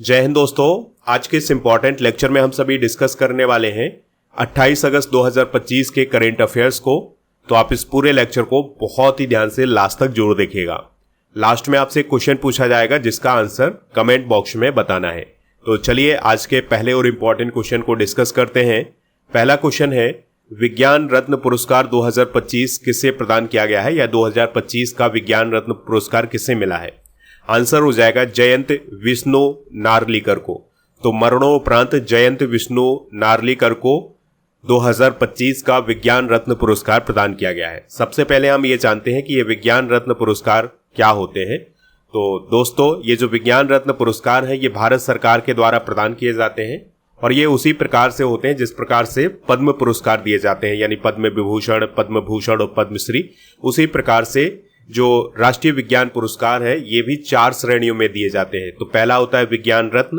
जय हिंद दोस्तों। आज के इस इम्पॉर्टेंट लेक्चर में हम सभी डिस्कस करने वाले हैं 28 अगस्त 2025 के करेंट अफेयर्स को। तो आप इस पूरे लेक्चर को बहुत ही ध्यान से लास्ट तक जरूर देखिएगा। लास्ट में आपसे क्वेश्चन पूछा जाएगा जिसका आंसर कमेंट बॉक्स में बताना है। तो चलिए आज के पहले और इम्पॉर्टेंट क्वेश्चन को डिस्कस करते हैं। पहला क्वेश्चन है, विज्ञान रत्न पुरस्कार 2025 किसे प्रदान किया गया है, या 2025 का विज्ञान रत्न पुरस्कार किसे मिला है? आंसर हो जाएगा जयंत विष्णु नार्लिकर को। तो मरणोपरांत जयंत विष्णु नार्लिकर को 2025 का विज्ञान रत्न पुरस्कार प्रदान किया गया है। सबसे पहले हम ये जानते हैं कि ये विज्ञान रत्न पुरस्कार क्या होते हैं। तो दोस्तों, ये जो विज्ञान रत्न पुरस्कार है ये भारत सरकार के द्वारा प्रदान किए जाते हैं और ये उसी प्रकार से होते हैं जिस प्रकार से पद्म पुरस्कार दिए जाते हैं, यानी पद्म विभूषण, पद्म भूषण और पद्मश्री। उसी प्रकार से जो राष्ट्रीय विज्ञान पुरस्कार है ये भी 4 श्रेणियों में दिए जाते हैं। तो पहला होता है विज्ञान रत्न,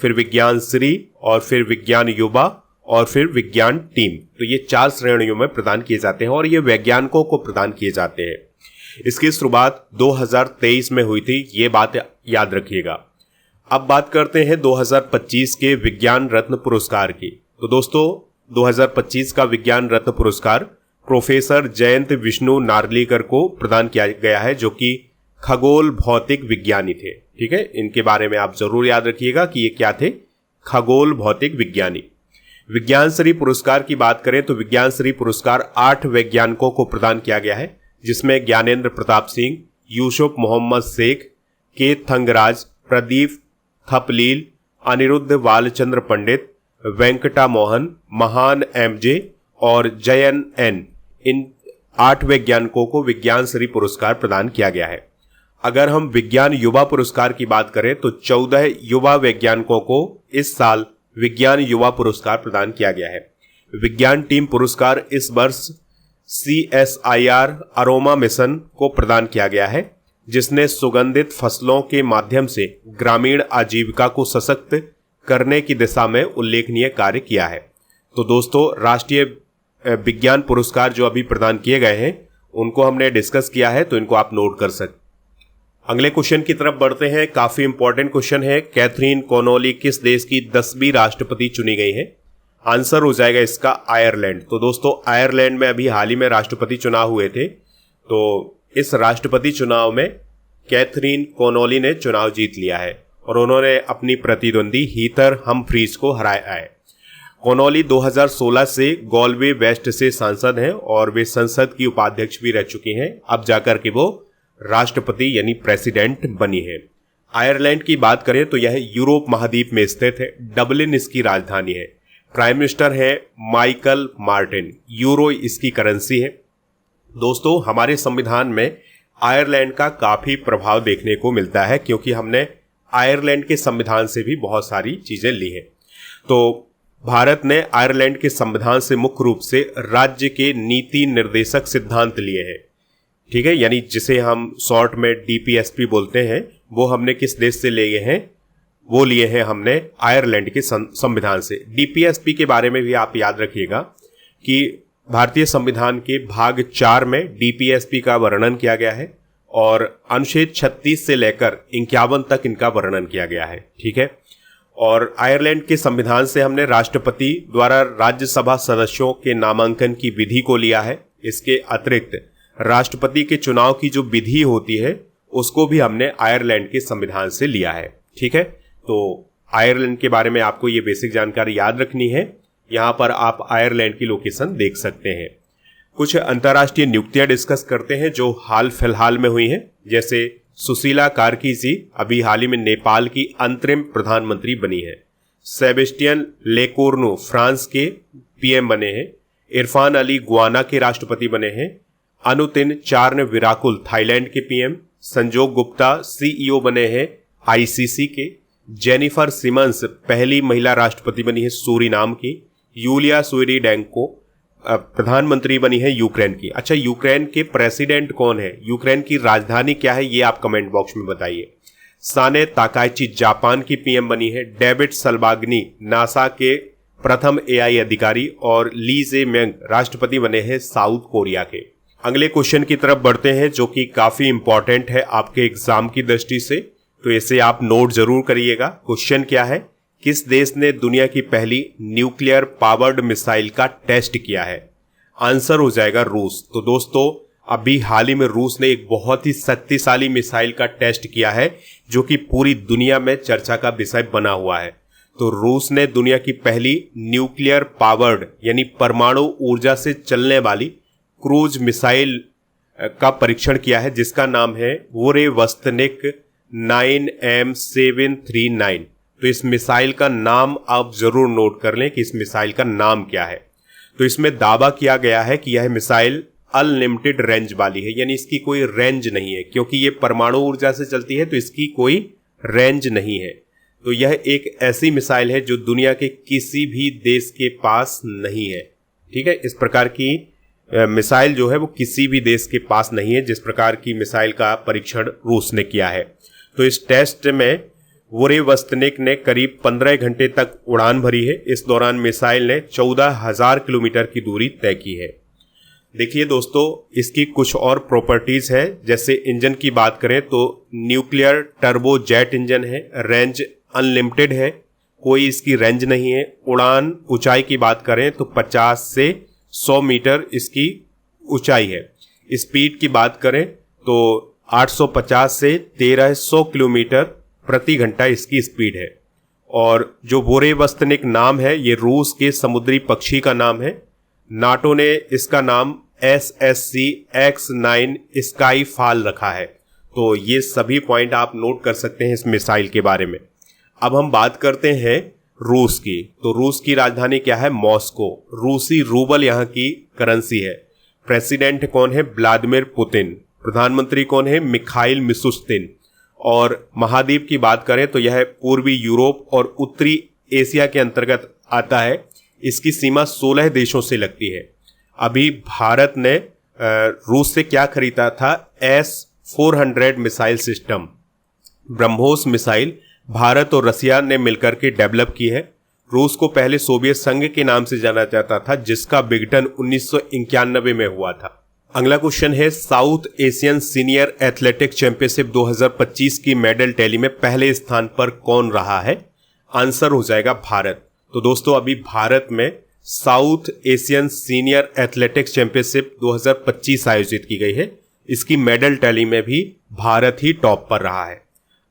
फिर विज्ञान श्री, और फिर विज्ञान युवा, और फिर विज्ञान टीम। तो ये 4 श्रेणियों में प्रदान किए जाते हैं और ये वैज्ञानिकों को प्रदान किए जाते हैं। इसकी शुरुआत 2023 में हुई थी, ये बात याद रखिएगा। अब बात करते हैं 2025 के विज्ञान रत्न पुरस्कार की। तो दोस्तों, 2025 का विज्ञान रत्न पुरस्कार प्रोफेसर जयंत विष्णु नार्लिकर को प्रदान किया गया है, जो कि खगोल भौतिक विज्ञानी थे। ठीक है, इनके बारे में आप जरूर याद रखिएगा कि ये क्या थे, खगोल भौतिक विज्ञानी। विज्ञान श्री पुरस्कार की बात करें तो विज्ञान श्री पुरस्कार 8 वैज्ञानिकों को प्रदान किया गया है, जिसमें ज्ञानेंद्र प्रताप सिंह, यूसुफ मोहम्मद शेख, के थंगराज, प्रदीप थपलील, अनिरुद्ध बालचंद्र पंडित, वेंकटा मोहन, महान एमजे और जयन एन। इन 8 वैज्ञानिकों को विज्ञान श्री पुरस्कार प्रदान किया गया है। अगर हम विज्ञान युवा पुरस्कार की बात करें तो 14 युवा वैज्ञानिकों को इस साल विज्ञान युवा पुरस्कार प्रदान किया गया है। विज्ञान टीम पुरस्कार इस वर्ष CSIR अरोमा मिशन को प्रदान किया गया है, जिसने सुगंधित फसलों के माध्यम से ग्रामीण आजीविका को सशक्त करने की दिशा में उल्लेखनीय कार्य किया है। तो दोस्तों, राष्ट्रीय विज्ञान पुरस्कार जो अभी प्रदान किए गए हैं उनको हमने डिस्कस किया है, तो इनको आप नोट कर सकते। अगले क्वेश्चन की तरफ बढ़ते हैं। काफी इंपॉर्टेंट क्वेश्चन है, कैथरीन कॉनोली किस देश की 10वीं राष्ट्रपति चुनी गई है? आंसर हो जाएगा इसका आयरलैंड। तो दोस्तों, आयरलैंड में अभी हाल ही में राष्ट्रपति चुनाव हुए थे। तो इस राष्ट्रपति चुनाव में कैथरीन कॉनोली ने चुनाव जीत लिया है और उन्होंने अपनी प्रतिद्वंदी हीथर हमफ्रीज को हराया है। कॉनोली 2016 से गॉलवे वेस्ट से सांसद हैं और वे संसद की उपाध्यक्ष भी रह चुकी हैं। अब जाकर के वो राष्ट्रपति यानी प्रेसिडेंट बनी है। आयरलैंड की बात करें तो यह यूरोप महाद्वीप में स्थित है। डबलिन इसकी राजधानी है। प्राइम मिनिस्टर है माइकल मार्टिन। यूरो इसकी करेंसी है। दोस्तों, हमारे संविधान में आयरलैंड का काफी प्रभाव देखने को मिलता है, क्योंकि हमने आयरलैंड के संविधान से भी बहुत सारी चीजें ली हैं। तो भारत ने आयरलैंड के संविधान से मुख्य रूप से राज्य के नीति निर्देशक सिद्धांत लिए हैं। ठीक है, यानी जिसे हम शॉर्ट में DPSP बोलते हैं, वो हमने किस देश से लिए हैं? वो लिए हैं हमने आयरलैंड के संविधान से। DPSP के बारे में भी आप याद रखिएगा कि भारतीय संविधान के भाग 4 में DPSP का वर्णन किया गया है और अनुच्छेद 36 से लेकर 51 तक इनका वर्णन किया गया है। ठीक है, और आयरलैंड के संविधान से हमने राष्ट्रपति द्वारा राज्यसभा सदस्यों के नामांकन की विधि को लिया है। इसके अतिरिक्त राष्ट्रपति के चुनाव की जो विधि होती है उसको भी हमने आयरलैंड के संविधान से लिया है। ठीक है, तो आयरलैंड के बारे में आपको ये बेसिक जानकारी याद रखनी है। यहाँ पर आप आयरलैंड की लोकेशन देख सकते हैं। कुछ अंतर्राष्ट्रीय नियुक्तियां डिस्कस करते हैं जो हाल फिलहाल में हुई हैं। जैसे सुशीला कार्की जी अभी हाल ही में नेपाल की अंतरिम प्रधानमंत्री बनी है। सेबेस्टियन लेकोर्नो फ्रांस के PM बने हैं। इरफान अली गुआना के राष्ट्रपति बने हैं। अनुतिन चार्न विराकुल थाईलैंड के PM। संजोग गुप्ता CEO बने हैं ICC के। जेनिफर सिमन्स पहली महिला राष्ट्रपति बनी है सूरीनाम की। यूलिया स्वीरिडेंको प्रधानमंत्री बनी है यूक्रेन की। अच्छा, यूक्रेन के प्रेसिडेंट कौन है? यूक्रेन की राजधानी क्या है, ये आप कमेंट बॉक्स में बताइए। साने ताकाइची जापान की PM बनी है। डेविड सल्बागनी नासा के प्रथम AI अधिकारी और ली जे मेंग राष्ट्रपति बने हैं साउथ कोरिया के। अगले क्वेश्चन की तरफ बढ़ते हैं जो कि काफी इंपॉर्टेंट है आपके एग्जाम की दृष्टि से। तो इसे आप नोट जरूर करिएगा। क्वेश्चन क्या है, किस देश ने दुनिया की पहली न्यूक्लियर पावर्ड मिसाइल का टेस्ट किया है? आंसर हो जाएगा रूस। तो दोस्तों अभी हाल ही में रूस ने एक बहुत ही शक्तिशाली मिसाइल का टेस्ट किया है जो कि पूरी दुनिया में चर्चा का विषय बना हुआ है। तो रूस ने दुनिया की पहली न्यूक्लियर पावर्ड यानी परमाणु ऊर्जा से चलने वाली क्रूज मिसाइल का परीक्षण किया है जिसका नाम है वोरेवस्तनिक 9M739। तो इस मिसाइल का नाम आप जरूर नोट कर लें कि इस मिसाइल का नाम क्या है। तो इसमें दावा किया गया है कि यह मिसाइल अनलिमिटेड रेंज वाली है, यानी इसकी कोई रेंज नहीं है, क्योंकि ये परमाणु ऊर्जा से चलती है तो इसकी कोई रेंज नहीं है। तो यह एक ऐसी मिसाइल है जो दुनिया के किसी भी देश के पास नहीं है। ठीक है, इस प्रकार की मिसाइल जो है वो किसी भी देश के पास नहीं है जिस प्रकार की मिसाइल का परीक्षण रूस ने किया है। तो इस टेस्ट में वोरेवस्तनिक ने करीब 15 घंटे तक उड़ान भरी है। इस दौरान मिसाइल ने 14,000 किलोमीटर की दूरी तय की है। देखिए दोस्तों, इसकी कुछ और प्रॉपर्टीज है। जैसे इंजन की बात करें तो न्यूक्लियर टर्बो जेट इंजन है, रेंज अनलिमिटेड है, कोई इसकी रेंज नहीं है। उड़ान ऊंचाई की बात करें तो 50 से 100 मीटर इसकी ऊंचाई है। स्पीड की बात करें तो 850 से 1300 किलोमीटर प्रति घंटा इसकी स्पीड है। और जो वोरेवस्तनिक नाम है ये रूस के समुद्री पक्षी का नाम है। नाटो ने इसका नाम SSC-X9 स्काई फॉल रखा है। तो ये सभी पॉइंट आप नोट कर सकते हैं इस मिसाइल के बारे में। अब हम बात करते हैं रूस की। तो रूस की राजधानी क्या है? मॉस्को। रूसी रूबल यहाँ की करेंसी है। प्रेसिडेंट कौन है? Vladimir Putin. प्रधानमंत्री कौन है? Mikhail Mishustin. और महाद्वीप की बात करें तो यह पूर्वी यूरोप और उत्तरी एशिया के अंतर्गत आता है। इसकी सीमा 16 देशों से लगती है। अभी भारत ने रूस से क्या खरीदा था? S-400 missile system. BrahMos missile Bharat और रसिया ने मिलकर के डेवलप की है। रूस को पहले सोवियत संघ के नाम से जाना जाता था जिसका विघटन 1991 में हुआ था। अगला क्वेश्चन है, south Asian senior athletic championship 2025 की मेडल टैली में पहले स्थान पर कौन रहा है? आंसर हो जाएगा भारत। तो दोस्तों अभी भारत में south Asian senior athletics championship 2025 आयोजित की गई है। इसकी मेडल टैली में भी भारत ही टॉप पर रहा है।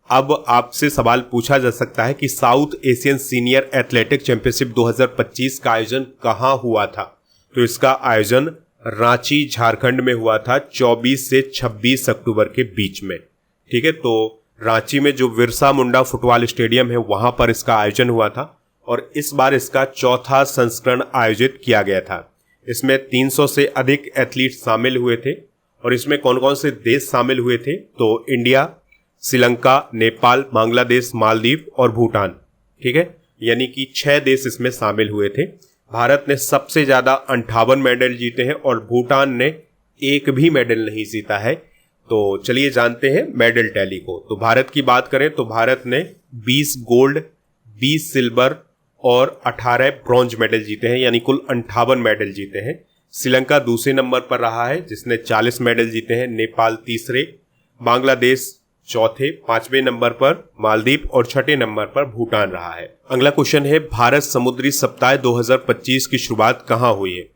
अब आपसे सवाल पूछा जा सकता है कि south Asian senior athletics championship 2025 का आयोजन कहाँ हुआ था? तो इसका आयोजन रांची झारखंड में हुआ था 24 से 26 अक्टूबर के बीच में। ठीक है, तो रांची में जो बिरसा मुंडा फुटबॉल स्टेडियम है वहां पर इसका आयोजन हुआ था और इस बार इसका चौथा संस्करण आयोजित किया गया था। इसमें 300 से अधिक एथलीट शामिल हुए थे। और इसमें कौन कौन से देश शामिल हुए थे? तो इंडिया, श्रीलंका, नेपाल, बांग्लादेश, मालदीव और भूटान। ठीक है, यानी कि 6 देश इसमें शामिल हुए थे। भारत ने सबसे ज्यादा 58 मेडल जीते हैं और भूटान ने एक भी मेडल नहीं जीता है। तो चलिए जानते हैं मेडल टैली को। तो भारत की बात करें तो भारत ने 20 गोल्ड, 20 सिल्वर और 18 ब्रॉन्ज मेडल जीते हैं, यानी कुल 58 मेडल जीते हैं। श्रीलंका दूसरे नंबर पर रहा है जिसने 40 मेडल जीते हैं। नेपाल तीसरे, बांग्लादेश चौथे, 5वें नंबर पर मालदीव और 6ठे नंबर पर भूटान रहा है। अगला क्वेश्चन है, भारत समुद्री सप्ताह 2025 की शुरुआत कहाँ हुई है?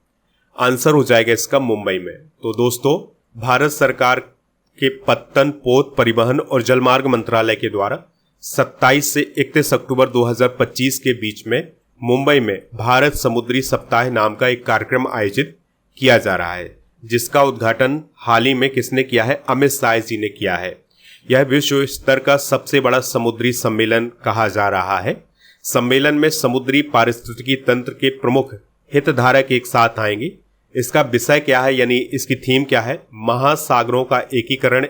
आंसर हो जाएगा इसका मुंबई में। तो दोस्तों भारत सरकार के पत्तन, पोत, परिवहन और जलमार्ग मंत्रालय के द्वारा 27 से 31 अक्टूबर 2025 के बीच में मुंबई में भारत समुद्री सप्ताह नाम का एक कार्यक्रम आयोजित किया जा रहा है, जिसका उद्घाटन हाल ही में किसने किया है? अमित शाह जी ने किया है। यह विश्व स्तर का सबसे बड़ा समुद्री सम्मेलन कहा जा रहा है। सम्मेलन में समुद्री पारिस्थितिकी तंत्र के प्रमुख हितधारक एक साथ आएंगे। इसका विषय क्या है, यानी इसकी थीम क्या है? महासागरों का एकीकरण,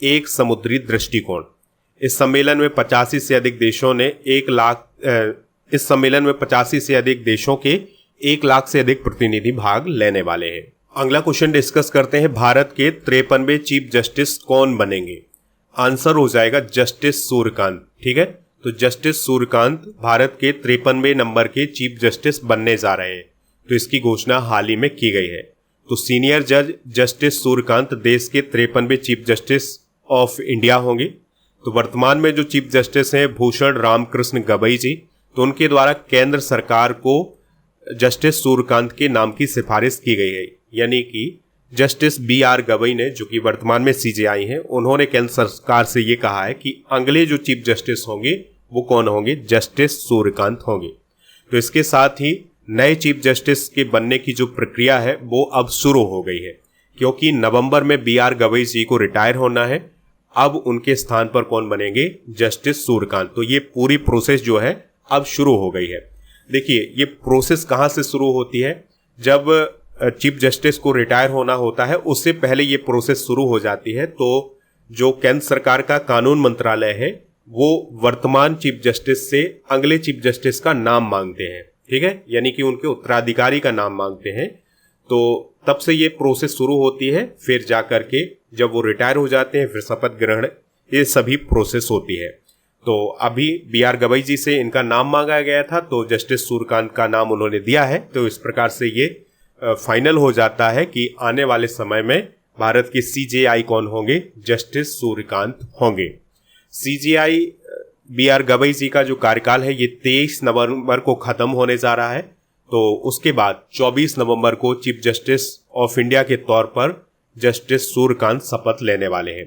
एक समुद्री दृष्टिकोण। इस सम्मेलन में 85 से अधिक देशों ने 1 लाख से अधिक प्रतिनिधि भाग लेने वाले हैं। अगला क्वेश्चन डिस्कस करते हैं, भारत के 53वें चीफ जस्टिस कौन बनेंगे? आंसर हो जाएगा जस्टिस सूर्यकांत। ठीक है, तो जस्टिस सूर्यकांत भारत के 53वें नंबर के चीफ जस्टिस बनने जा रहे हैं। तो इसकी घोषणा हाल ही में की गई है। तो सीनियर जज जस्टिस सूर्यकांत देश के 53वें चीफ जस्टिस ऑफ इंडिया होंगे। तो वर्तमान में जो चीफ जस्टिस हैं भूषण रामकृष्ण गवई जी, तो उनके द्वारा केंद्र सरकार को जस्टिस सूर्यकांत के नाम की सिफारिश की गई है। यानी कि जस्टिस BR गवई ने, जो कि वर्तमान में CJI हैं, उन्होंने केंद्र सरकार से ये कहा है कि अगले जो चीफ जस्टिस होंगे वो कौन होंगे, जस्टिस सूर्यकांत होंगे। तो इसके साथ ही नए चीफ जस्टिस के बनने की जो प्रक्रिया है वो अब शुरू हो गई है, क्योंकि नवंबर में BR गवई जी को रिटायर होना है। अब उनके स्थान पर कौन बनेंगे, जस्टिस सूर्यकांत। तो ये पूरी प्रोसेस जो है अब शुरू हो गई है। देखिए ये प्रोसेस कहाँ से शुरू होती है, जब चीफ जस्टिस को रिटायर होना होता है उससे पहले ये प्रोसेस शुरू हो जाती है। तो जो केंद्र सरकार का कानून मंत्रालय है वो वर्तमान चीफ जस्टिस से अगले चीफ जस्टिस का नाम मांगते हैं, ठीक है, यानी कि उनके उत्तराधिकारी का नाम मांगते हैं। तो तब से ये प्रोसेस शुरू होती है, फिर जा करके जब वो रिटायर हो जाते हैं फिर शपथ ग्रहण, ये सभी प्रोसेस होती है। तो अभी BR गवई जी से इनका नाम मांगा गया था, तो जस्टिस सूर्यकांत का नाम उन्होंने दिया है। तो इस प्रकार से ये फाइनल हो जाता है कि आने वाले समय में भारत के CJI कौन होंगे, जस्टिस सूर्यकांत होंगे। CJI BR गवई जी का जो कार्यकाल है ये 23 नवंबर को खत्म होने जा रहा है। तो उसके बाद 24 नवंबर को चीफ जस्टिस ऑफ इंडिया के तौर पर जस्टिस सूर्यकांत शपथ लेने वाले हैं।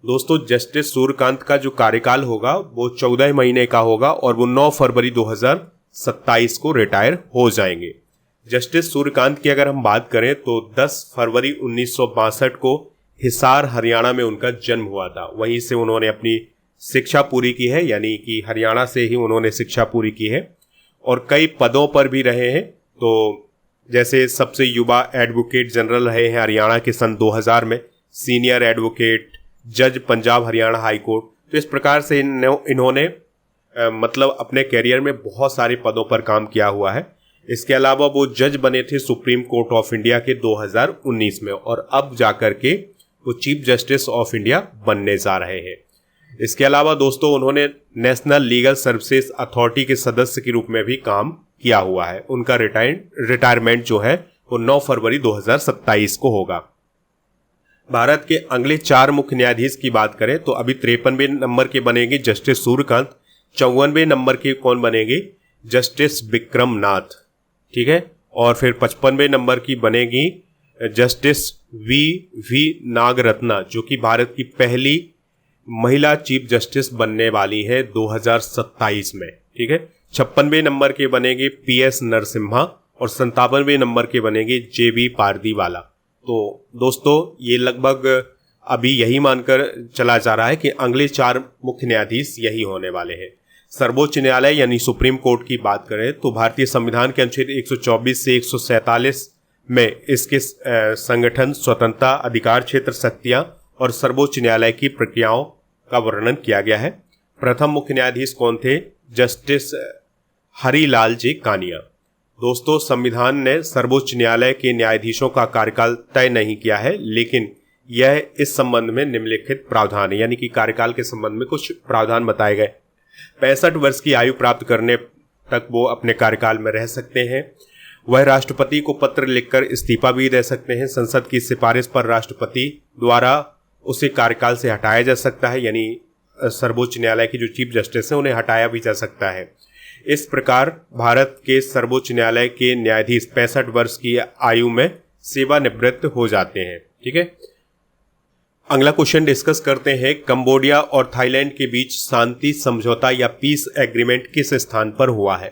दोस्तों जस्टिस सूर्यकांत का जो कार्यकाल होगा वो 14 महीने का होगा और वो 9 फरवरी 2027 को रिटायर हो जाएंगे। जस्टिस सूर्यकांत की अगर हम बात करें तो 10 फरवरी 1962 को हिसार हरियाणा में उनका जन्म हुआ था। वहीं से उन्होंने अपनी शिक्षा पूरी की है, यानी कि हरियाणा से ही उन्होंने शिक्षा पूरी की है और कई पदों पर भी रहे हैं। तो जैसे सबसे युवा एडवोकेट जनरल रहे हैं हरियाणा के सन 2000 में, सीनियर एडवोकेट, जज पंजाब हरियाणा हाई कोर्ट। तो इस प्रकार से इन्होंने मतलब अपने कैरियर में बहुत सारे पदों पर काम किया हुआ है। इसके अलावा वो जज बने थे सुप्रीम कोर्ट ऑफ इंडिया के 2019 में और अब जाकर के वो चीफ जस्टिस ऑफ इंडिया बनने जा रहे हैं। इसके अलावा दोस्तों उन्होंने नेशनल लीगल सर्विसेज अथॉरिटी के सदस्य के रूप में भी काम किया हुआ है। उनका रिटायरमेंट जो है वो 9 फरवरी 2027 को होगा। भारत के अगले 4 मुख्य न्यायाधीश की बात करें तो अभी 53वें नंबर के बनेंगे जस्टिस सूर्यकांत, 54वें नंबर के कौन बनेंगे, जस्टिस विक्रम नाथ, ठीक है, और फिर 55वें नंबर की बनेगी जस्टिस वी नागरत्ना, जो कि भारत की पहली महिला चीफ जस्टिस बनने वाली है 2027 में, ठीक है। 56वें नंबर के बनेंगे PS नरसिम्हा और 57वें नंबर के बनेंगे JB पारदीवाला। तो दोस्तों ये लगभग अभी यही मानकर चला जा रहा है कि अगले 4 मुख्य न्यायाधीश यही होने वाले हैं। सर्वोच्च न्यायालय यानी सुप्रीम कोर्ट की बात करें तो भारतीय संविधान के अनुच्छेद 124 से 147 में इसके संगठन, स्वतंत्रता, अधिकार क्षेत्र, शक्तियां और सर्वोच्च न्यायालय की प्रक्रियाओं का वर्णन किया गया है। प्रथम मुख्य न्यायाधीश कौन थे, जस्टिस हरिलाल जी कानिया। दोस्तों संविधान ने सर्वोच्च न्यायालय के न्यायाधीशों का कार्यकाल तय नहीं किया है, लेकिन यह इस संबंध में निम्नलिखित प्रावधान है, यानी कि कार्यकाल के संबंध में कुछ प्रावधान बताए गए। 65 वर्ष की आयु प्राप्त करने तक वो अपने कार्यकाल में रह सकते हैं। वह राष्ट्रपति को पत्र लिखकर इस्तीफा भी दे सकते हैं। संसद की सिफारिश पर राष्ट्रपति द्वारा उसे कार्यकाल से हटाया जा सकता है, यानी सर्वोच्च न्यायालय की जो चीफ जस्टिस हैं उन्हें हटाया भी जा सकता है। इस प्रकार भारत के सर्वोच्च न्यायालय के न्यायाधीश 65 वर्ष की आयु में सेवानिवृत्त हो जाते हैं, ठीक है। अगला क्वेश्चन डिस्कस करते हैं, कंबोडिया और थाईलैंड के बीच शांति समझौता या पीस एग्रीमेंट किस स्थान पर हुआ है।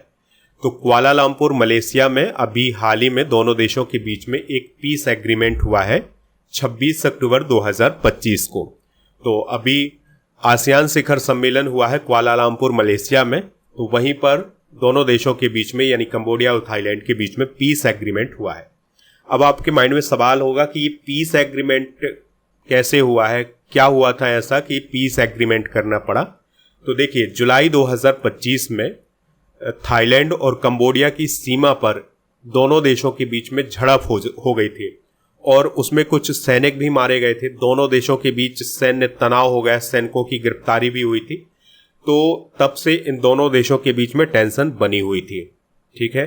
तो कुआलालंपुर मलेशिया में अभी हाल ही में दोनों देशों के बीच में एक पीस एग्रीमेंट हुआ है 26 अक्टूबर 2025 को। तो अभी आसियान शिखर सम्मेलन हुआ है कुआलालंपुर मलेशिया में, तो वहीं पर दोनों देशों के बीच में यानी कंबोडिया और थाईलैंड के बीच में पीस एग्रीमेंट हुआ है। अब आपके माइंड में सवाल होगा कि ये पीस एग्रीमेंट कैसे हुआ है, क्या हुआ था ऐसा कि पीस एग्रीमेंट करना पड़ा। तो देखिए जुलाई 2025 में थाईलैंड और कंबोडिया की सीमा पर दोनों देशों के बीच में झड़प हो गई थी और उसमें कुछ सैनिक भी मारे गए थे। दोनों देशों के बीच सैन्य तनाव हो गया, सैनिकों की गिरफ्तारी भी हुई थी। तो तब से इन दोनों देशों के बीच में टेंशन बनी हुई थी, ठीक है।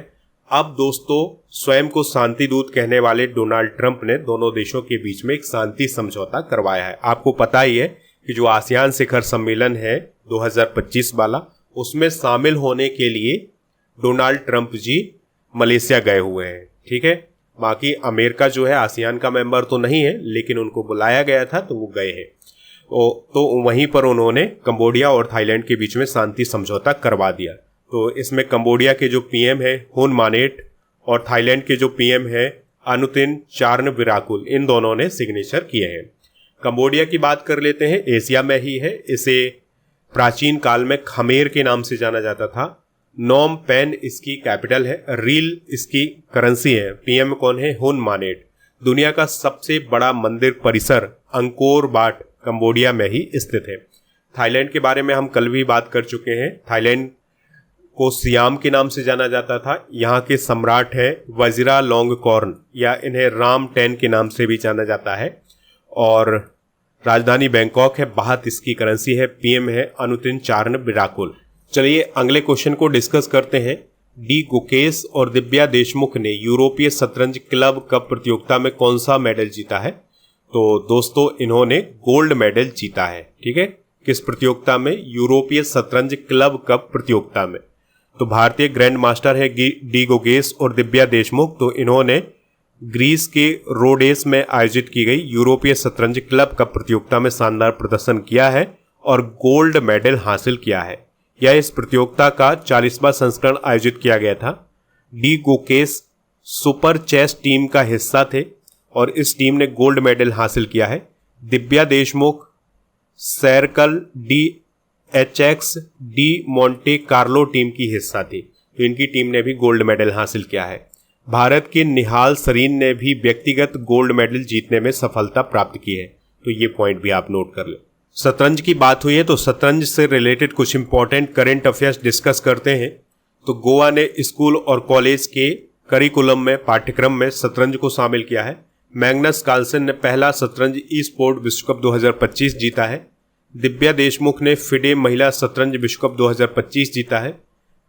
अब दोस्तों स्वयं को शांति दूत कहने वाले डोनाल्ड ट्रंप ने दोनों देशों के बीच में एक शांति समझौता करवाया है। आपको पता ही है कि जो आसियान शिखर सम्मेलन है 2025 वाला, उसमें शामिल होने के लिए डोनाल्ड ट्रंप जी मलेशिया गए हुए हैं। ठीक है, बाकी अमेरिका जो है आसियान का मेंबर तो नहीं है, लेकिन उनको बुलाया गया था तो वो गए हैं। तो वहीं पर उन्होंने कंबोडिया और थाईलैंड के बीच में शांति समझौता करवा दिया। तो इसमें कंबोडिया के जो पीएम है हुन मानेट और थाईलैंड के जो पीएम है अनुतिन चार्नविराकुल, इन दोनों ने सिग्नेचर किए हैं। कंबोडिया की बात कर लेते हैं, एशिया में ही है। इसे प्राचीन काल में खमेर के नाम से जाना जाता था। नोम पेन इसकी कैपिटल है, रील इसकी करेंसी है। पीएम कौन है? हुन मानेट। दुनिया का सबसे बड़ा मंदिर परिसर अंकोर वाट कंबोडिया में ही स्थित है। थाईलैंड के बारे में हम कल भी बात कर चुके हैं। थाईलैंड को सियाम के नाम से जाना जाता था। यहाँ के सम्राट है वजीरा लोंगकॉर्न, या इन्हें राम 10 के नाम से भी जाना जाता है। और राजधानी बैंकॉक है, बाहत इसकी करेंसी है। पीएम है अनुतिन चार्नविराकुल। चलिए अगले क्वेश्चन को डिस्कस करते हैं। डी गुकेश और दिव्या देशमुख ने यूरोपीय शतरंज क्लब कप प्रतियोगिता में कौन सा मेडल जीता है? तो दोस्तों इन्होंने गोल्ड मेडल जीता है। ठीक है, किस प्रतियोगिता में? यूरोपीय शतरंज क्लब कप प्रतियोगिता में। तो भारतीय ग्रैंड मास्टर है डी गुकेश और दिव्या देशमुख। तो इन्होंने ग्रीस के रोडेस में आयोजित की गई यूरोपीय शतरंज क्लब कप प्रतियोगिता में शानदार प्रदर्शन किया है और गोल्ड मेडल हासिल किया है। यह इस प्रतियोगिता का 40वां संस्करण आयोजित किया गया था। D Gukesh super chess team का हिस्सा थे और इस टीम ने गोल्ड मेडल हासिल किया है। Divya Deshmukh circle D HX D Monte Carlo team की हिस्सा थी, तो इनकी टीम ने भी गोल्ड मेडल हासिल किया है। भारत के निहाल सरीन ने भी व्यक्तिगत गोल्ड मेडल जीतने में सफलता प्राप्त की है, तो ये पॉइंट भी आप नोट कर लें। शतरंज की बात हुई है तो शतरंज से रिलेटेड कुछ इंपॉर्टेंट करंट अफेयर्स डिस्कस करते हैं। तो गोवा ने स्कूल और कॉलेज के करिकुलम में, पाठ्यक्रम में शतरंज को शामिल किया है। मैग्नस कार्लसन ने पहला शतरंज ई स्पोर्ट विश्व कप 2025 जीता है। दिव्या देशमुख ने फिडे महिला शतरंज विश्व कप 2025 जीता है।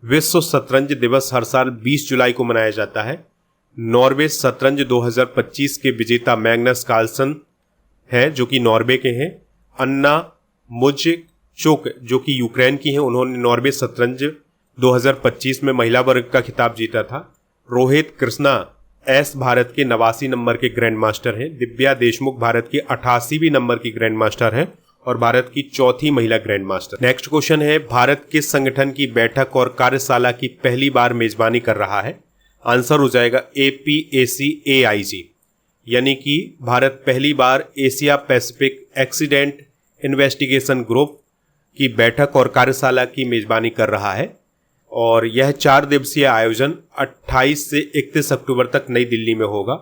विश्व शतरंज दिवस हर साल 20 जुलाई को मनाया जाता है। नॉर्वे शतरंज 2025 के विजेता मैग्नस कार्लसन है, जो कि नॉर्वे के हैं। अन्ना मुजचुक जो कि यूक्रेन की हैं, उन्होंने नॉर्वे शतरंज 2025 में महिला वर्ग का खिताब जीता था। रोहित कृष्णा एस भारत के 89 नंबर के ग्रैंड मास्टर हैं। दिव्या देशमुख भारत की 88वीं नंबर की ग्रैंड मास्टर हैं और भारत की चौथी महिला ग्रैंड मास्टर। नेक्स्ट क्वेश्चन है, भारत किस संगठन की बैठक और कार्यशाला की पहली बार मेजबानी कर रहा है? आंसर हो जाएगा APAC-AIG, यानी कि भारत पहली बार Asia Pacific accident investigation group की बैठक और कार्यशाला की मेजबानी कर रहा है। और यह 4 दिवसीय आयोजन 28 से 31 अक्टूबर तक नई दिल्ली में होगा।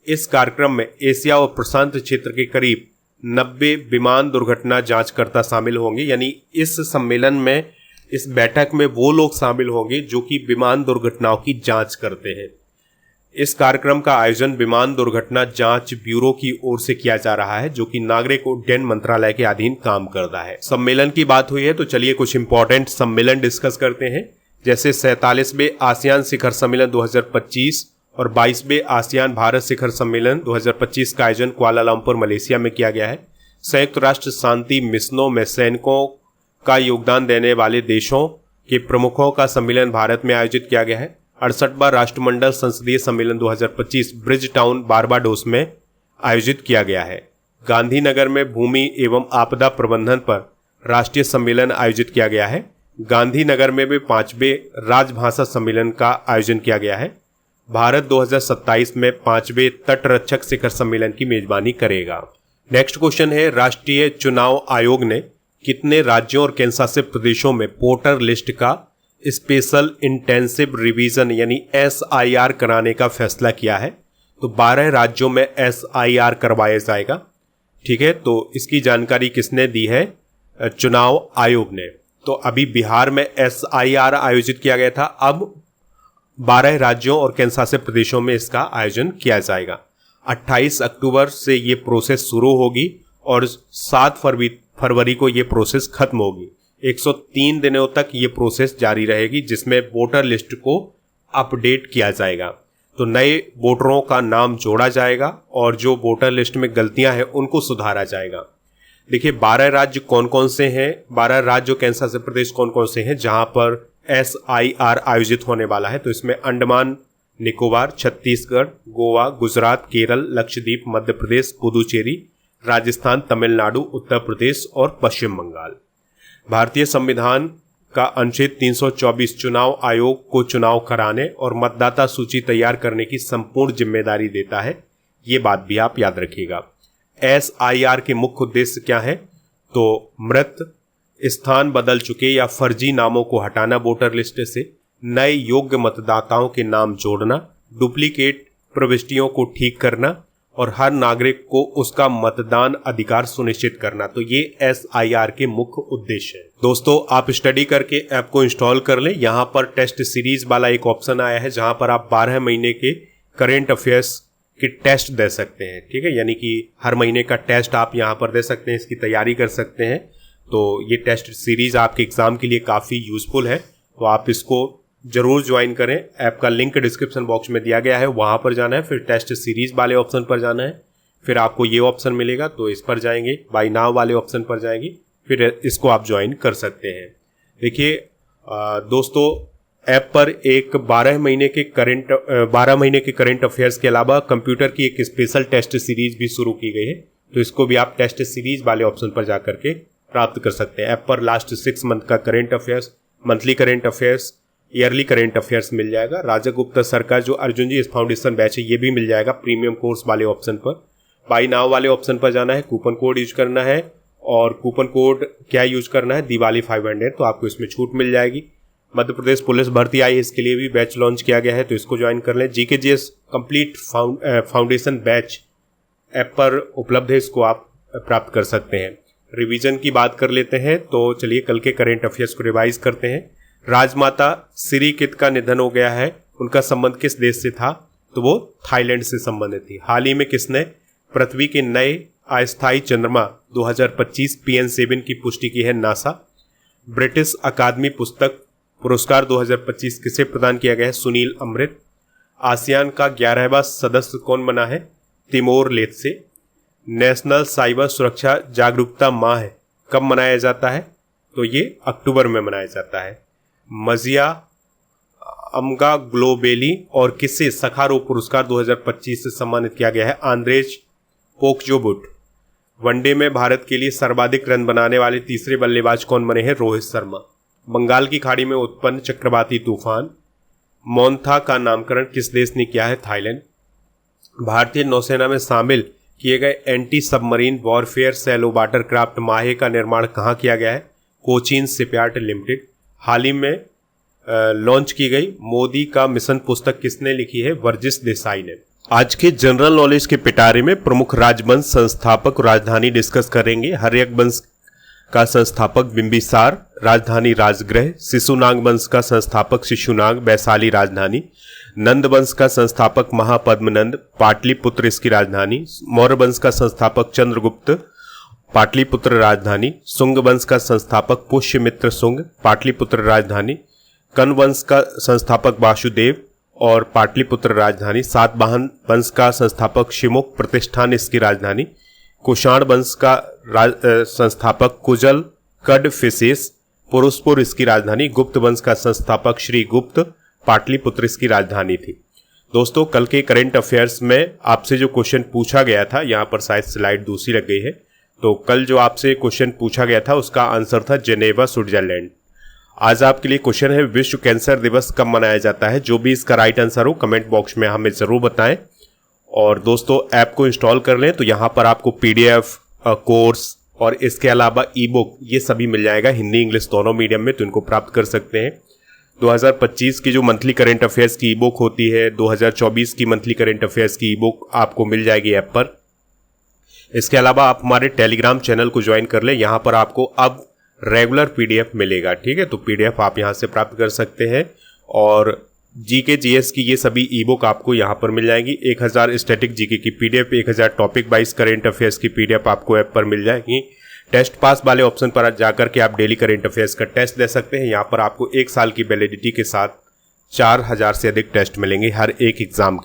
इस कार्यक्रम में एशिया और प्रशांत क्षेत्र के करीब 90 विमान दुर्घटना जांचकर्ता शामिल होंगे, यानी इस सम्मेलन में, इस बैठक में वो लोग शामिल होंगे जो कि विमान दुर्घटनाओं की जांच करते हैं। इस कार्यक्रम का आयोजन विमान दुर्घटना जांच ब्यूरो की ओर से किया जा रहा है, जो कि नागरिक उड्डयन मंत्रालय के अधीन काम करता है। सम्मेलन की बात हुई है तो चलिए कुछ इंपॉर्टेंट सम्मेलन डिस्कस करते हैं। जैसे 47वें आसियान शिखर सम्मेलन 2025 और 22वें आसियान भारत शिखर सम्मेलन 2025 का आयोजन कुआलालंपुर मलेशिया में किया गया है। संयुक्त राष्ट्र शांति मिशनों में सैनिकों का योगदान देने वाले देशों के प्रमुखों का सम्मेलन भारत में आयोजित किया गया है। 68वां राष्ट्रमंडल संसदीय सम्मेलन 2025 ब्रिज टाउन बारबाडोस में आयोजित किया गया है। गांधीनगर में भूमि एवं आपदा प्रबंधन पर राष्ट्रीय सम्मेलन आयोजित किया गया है। गांधीनगर में भी 5वें राजभाषा सम्मेलन का आयोजन किया गया है। भारत 2027 में 5वें तटरक्षक शिखर सम्मेलन की मेजबानी करेगा। नेक्स्ट क्वेश्चन है, राष्ट्रीय चुनाव आयोग ने कितने राज्यों और केंद्रशासित प्रदेशों में वोटर लिस्ट का स्पेशल इंटेंसिव रिवीजन यानी SIR कराने का फैसला किया है? तो 12 राज्यों में SIR करवाया जाएगा। ठीक है, तो इसकी जानकारी किसने दी है? चुनाव आयोग ने। तो अभी बिहार में SIR आयोजित किया गया था, अब 12 राज्यों और केंद्रशासित प्रदेशों में इसका आयोजन किया जाएगा। 28 अक्टूबर से ये प्रोसेस शुरू होगी और 7 फरवरी को ये प्रोसेस खत्म होगी। 103 दिनों तक ये प्रोसेस जारी रहेगी, जिसमें वोटर लिस्ट को अपडेट किया जाएगा। तो नए वोटरों का नाम जोड़ा जाएगा और जो वोटर लिस्ट में गलतियां हैं उनको सुधारा जाएगा। देखिए 12 राज्य कौन कौन से हैं, 12 राज्य और केंद्र शासित प्रदेश कौन कौन से हैं जहां पर SIR आयोजित होने वाला है। तो इसमें अंडमान निकोबार, छत्तीसगढ़, गोवा, गुजरात, केरल, लक्षद्वीप, मध्य प्रदेश, पुदुचेरी, राजस्थान, तमिलनाडु, उत्तर प्रदेश और पश्चिम बंगाल। भारतीय संविधान का अनुच्छेद 324 चुनाव आयोग को चुनाव कराने और मतदाता सूची तैयार करने की संपूर्ण जिम्मेदारी देता है। ये बात भी आप याद रखिएगा। SIR के मुख्य उद्देश्य क्या है? तो मृत, स्थान बदल चुके या फर्जी नामों को हटाना वोटर लिस्ट से, नए योग्य मतदाताओं के नाम जोड़ना, डुप्लीकेट प्रविष्टियों को ठीक करना और हर नागरिक को उसका मतदान अधिकार सुनिश्चित करना। तो ये SIR के मुख्य उद्देश्य है। दोस्तों आप स्टडी करके ऐप को इंस्टॉल कर लें। यहाँ पर टेस्ट सीरीज वाला एक ऑप्शन आया है जहाँ पर आप 12 महीने के करेंट अफेयर्स के टेस्ट दे सकते हैं। ठीक है, यानी कि हर महीने का टेस्ट आप यहाँ पर दे सकते हैं, इसकी तैयारी कर सकते हैं। तो ये टेस्ट सीरीज आपके एग्जाम के लिए काफ़ी यूजफुल है, तो आप इसको जरूर ज्वाइन करें। ऐप का लिंक डिस्क्रिप्शन बॉक्स में दिया गया है, वहां पर जाना है, फिर टेस्ट सीरीज वाले ऑप्शन पर जाना है, फिर आपको ये ऑप्शन मिलेगा तो इस पर जाएंगे, बाय नाउ वाले ऑप्शन पर जाएंगे, फिर इसको आप ज्वाइन कर सकते हैं। देखिए दोस्तों ऐप पर एक 12 महीने के करेंट अफेयर्स के अलावा कंप्यूटर की एक स्पेशल टेस्ट सीरीज भी शुरू की गई है, तो इसको भी आप टेस्ट सीरीज वाले ऑप्शन पर जाकर के प्राप्त कर सकते हैं। ऐप पर लास्ट 6 मंथ का current affairs, monthly current affairs, yearly current affairs मिल जाएगा। राजा गुप्ता सर का जो अर्जुन जी फाउंडेशन बैच है ये भी मिल जाएगा प्रीमियम कोर्स वाले ऑप्शन पर। बाय नाउ वाले ऑप्शन पर जाना है, कूपन कोड यूज करना है, और कूपन कोड क्या यूज करना है, दिवाली 500, तो आपको इसमें छूट मिल जाएगी। मध्य प्रदेश पुलिस भर्ती आई है, इसके लिए भी बैच लॉन्च किया गया है, तो इसको ज्वाइन कर लें। GKGS complete foundation batch app पर उपलब्ध है, इसको आप प्राप्त कर सकते हैं। रिवीजन की बात कर लेते हैं, तो चलिए कल के करेंट अफेयर्स को रिवाइज करते हैं। राजमाता सिरी कित का निधन हो गया है, उनका संबंध किस देश से था? तो वो थाईलैंड से संबंधित थी। हाल ही में किसने पृथ्वी के नए अस्थायी चंद्रमा 2025 PN7 की पुष्टि की है? नासा। ब्रिटिश अकादमी पुस्तक पुरस्कार 2025 किसे प्रदान किया गया है? सुनील अमृत। आसियान का 11वां सदस्य कौन बना है? तिमोर लेत्से। नेशनल साइबर सुरक्षा जागरूकता माह कब मनाया जाता है? तो ये अक्टूबर में मनाया जाता है। मजिया अमगा ग्लोबेली और किसे सखारोव पुरस्कार 2025 से सम्मानित किया गया है? आंद्रेज पोक्जोबुट। वनडे में भारत के लिए सर्वाधिक रन बनाने वाले तीसरे बल्लेबाज कौन बने हैं? रोहित शर्मा। बंगाल की खाड़ी में उत्पन्न चक्रवाती तूफान मोन्था का नामकरण किस देश ने किया है? थाईलैंड। भारतीय नौसेना में शामिल किए गए anti submarine warfare shallow water craft Mahe का निर्माण कहाँ किया गया है? Cochin shipyard limited. हाल ही में लॉन्च की गई मोदी का मिशन पुस्तक किसने लिखी है? वर्जिश देसाई ने। आज के जनरल नॉलेज के पिटारे में प्रमुख राजवंश संस्थापक राजधानी डिस्कस करेंगे। हर्यक वंश का संस्थापक बिंबिसार, राजधानी राजगृह। शिशुनाग वंश का संस्थापक शिशुनाग, वैशाली राजधानी। नंद वंश का संस्थापक महापद्मनंद, पाटलिपुत्र इसकी राजधानी। मौर्य वंश का संस्थापक चंद्रगुप्त, पाटलिपुत्र राजधानी। सुंग वंश का संस्थापक पुष्यमित्र सुंग, पाटलिपुत्र राजधानी। कन वंश का संस्थापक वासुदेव और पाटलिपुत्र राजधानी। सातवाहन वंश का संस्थापक शिमुख, प्रतिष्ठान इसकी राजधानी। कुषाण वंश का संस्थापक कुजल कडफिसेस, पुरुषपुर इसकी राजधानी। गुप्त वंश का संस्थापक श्री गुप्त, पाटलिपुत्र इसकी राजधानी थी। दोस्तों कल के करंट अफेयर्स में आपसे जो क्वेश्चन पूछा गया था, यहाँ पर शायद स्लाइड दूसरी लग गई है, तो कल जो आपसे क्वेश्चन पूछा गया था उसका आंसर था जेनेवा स्विट्जरलैंड। आज आपके लिए क्वेश्चन है विश्व कैंसर दिवस कब मनाया जाता है? जो भी इसका राइट आंसर हो कमेंट बॉक्स में हमें जरूर बताएं। और दोस्तों ऐप को इंस्टॉल कर लें, तो यहाँ पर आपको PDF कोर्स और इसके अलावा ई-बुक ये सभी मिल जाएगा, हिंदी इंग्लिश दोनों मीडियम में, तो इनको प्राप्त कर सकते हैं। 2025 की जो मंथली करंट अफेयर्स की ई-बुक होती है, 2024 की मंथली करंट अफेयर्स की ई-बुक आपको मिल जाएगी ऐप पर। इसके अलावा आप हमारे टेलीग्राम चैनल को ज्वाइन कर लें, यहाँ पर आपको अब रेगुलर PDF मिलेगा। ठीक है, तो PDF आप यहाँ से प्राप्त कर सकते हैं। और GKGS की ये सभी ई-बुक आपको यहाँ पर मिल जाएंगी। 1000 स्टैटिक GK की PDF, 1000 topic wise current affairs की PDF आपको ऐप पर मिल जाएगी। टेस्ट पास वाले ऑप्शन पर जाकर के आप डेली करेंट अफेयर्स का टेस्ट दे सकते हैं। यहाँ पर आपको 1 साल की वैलिडिटी के साथ 4000 से अधिक टेस्ट मिलेंगे हर एक एग्जाम